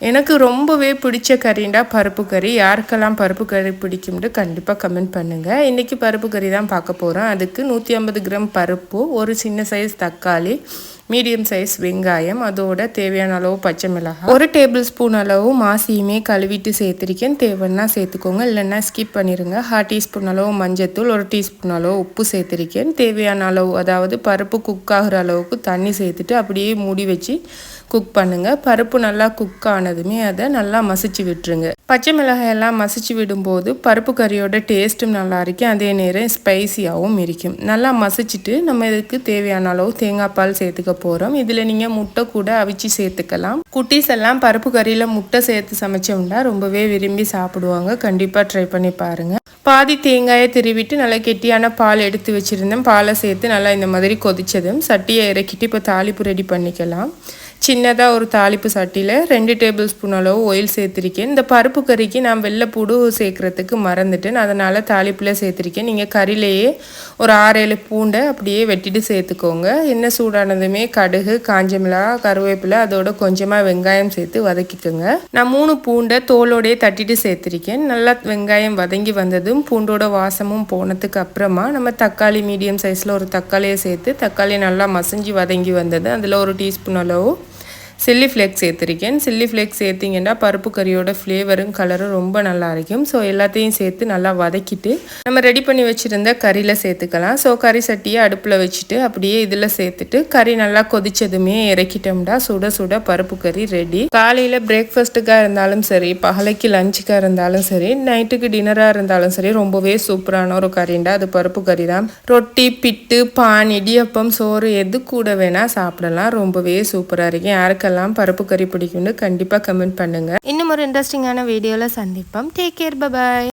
எனக்கு ரொம்பவே பிடிச்ச கறிண்டா பருப்பு கறி. யாருக்கெல்லாம் பருப்பு கறி பிடிக்கும்னு கண்டிப்பாக கமெண்ட் பண்ணுங்கள். இன்றைக்கி பருப்பு கறி தான் பார்க்க போகிறோம். அதுக்கு 150 கிராம் பருப்பு, ஒரு சின்ன சைஸ் தக்காளி, மீடியம் சைஸ் வெங்காயம், அதோட தேவையான அளவு பச்சை மிளகாய், 1 டேபிள் ஸ்பூன் அளவு மாசியுமே கழுவிட்டு சேர்த்துருக்கேன். தேவைன்னா சேர்த்துக்கோங்க, இல்லைன்னா ஸ்கிப் பண்ணிடுங்க. 1/2 டீஸ்பூன் அளவு மஞ்சத்தூள், 1 டீஸ்பூன் அளவு உப்பு சேர்த்துருக்கேன். தேவையான அளவு, அதாவது பருப்பு குக் ஆகிற அளவுக்கு தண்ணி சேர்த்துட்டு அப்படியே மூடி வச்சு குக் பண்ணுங்கள். பருப்பு நல்லா குக் ஆனதுமே அதை நல்லா மசிச்சு விட்டுருங்க. பச்சை மிளகாயெல்லாம் மசிச்சு விடும்போது பருப்பு கறியோட டேஸ்ட்டும் நல்லா இருக்கும், அதே நேரம் ஸ்பைசியாகவும் இருக்கும். நல்லா மசிச்சுட்டு நம்ம இதுக்கு தேவையான அளவு தேங்காய் பால் சேர்த்துக்க போகிறோம். இதில் நீங்கள் முட்டை கூட அவிச்சு சேர்த்துக்கலாம். குட்டீஸ் எல்லாம் பருப்பு கறியில் முட்டை சேர்த்து சமைச்சோம்னா ரொம்பவே விரும்பி சாப்பிடுவாங்க. கண்டிப்பாக ட்ரை பண்ணி பாருங்கள். பாதி தேங்காயை திருவிட்டு நல்லா கெட்டியான பால் எடுத்து வச்சுருந்தேன். பாலை சேர்த்து நல்லா இந்த மாதிரி கொதித்ததும் சட்டியை இறக்கிட்டு இப்போ தாளிப்பு ரெடி பண்ணிக்கலாம். சின்னதாக ஒரு தாளிப்பு சட்டியில் 2 டேபிள் ஸ்பூன் அளவு ஆயில் சேர்த்துருக்கேன். இந்த பருப்பு கறிக்கு நான் வெள்ளைப்பூடு சேர்க்குறதுக்கு மறந்துட்டேன், அதனால் தாளிப்பில் சேர்த்துருக்கேன். நீங்கள் கறியிலேயே ஒரு 6-7 பூண்டை அப்படியே வெட்டிட்டு சேர்த்துக்கோங்க. எண்ணெய் சூடானதுமே கடுகு, காஞ்ச மிளகாய், கருவேப்பிலை, அதோட கொஞ்சமாக வெங்காயம் சேர்த்து வதக்கிக்கோங்க. நான் 3 பூண்டை தோலோடையே தட்டிட்டு சேர்த்துருக்கேன். நல்லா வெங்காயம் வதங்கி வந்ததும் பூண்டோட வாசமும் போனதுக்கு அப்புறமா நம்ம தக்காளி, மீடியம் சைஸில் ஒரு தக்காளியை சேர்த்து தக்காளி நல்லா மசிஞ்சு வதங்கி வந்தது. அதில் 1 டீஸ்பூன் அளவு சில்லி ஃப்ளேக்ஸ் சேர்த்துருக்கேன். சில்லி ஃப்ளேக்ஸ் சேர்த்திங்கன்னா பருப்பு கறியோட ஃப்ளேவரும் கலரும் ரொம்ப நல்லா இருக்கும். ஸோ எல்லாத்தையும் சேர்த்து நல்லா வதக்கிட்டு நம்ம ரெடி பண்ணி வச்சுருந்த கறியில் சேர்த்துக்கலாம். ஸோ கறி சட்டியை அடுப்பில் வச்சுட்டு அப்படியே இதில் சேர்த்துட்டு கறி நல்லா கொதிச்சதுமே இறக்கிட்டோம்னா சுட சுட பருப்பு கறி ரெடி. காலையில் பிரேக்ஃபாஸ்ட்டுக்காக இருந்தாலும் சரி, பகலைக்கு லஞ்சுக்காக இருந்தாலும் சரி, நைட்டுக்கு டின்னராக இருந்தாலும் சரி, ரொம்பவே சூப்பரான ஒரு கறிண்டா அது பருப்பு கறி தான். ரொட்டி, பிட்டு, பான், இடியப்பம், சோறு எது கூட வேணால் சாப்பிடலாம். ரொம்பவே சூப்பராக இருக்கும். யாருக்கு பருப்பு கறி பிடிக்கும்னு கண்டிப்பாக கமெண்ட் பண்ணுங்க. இன்னும் ஒரு இன்ட்ரெஸ்டிங்கான வீடியோவில் சந்திப்போம். Take care, by.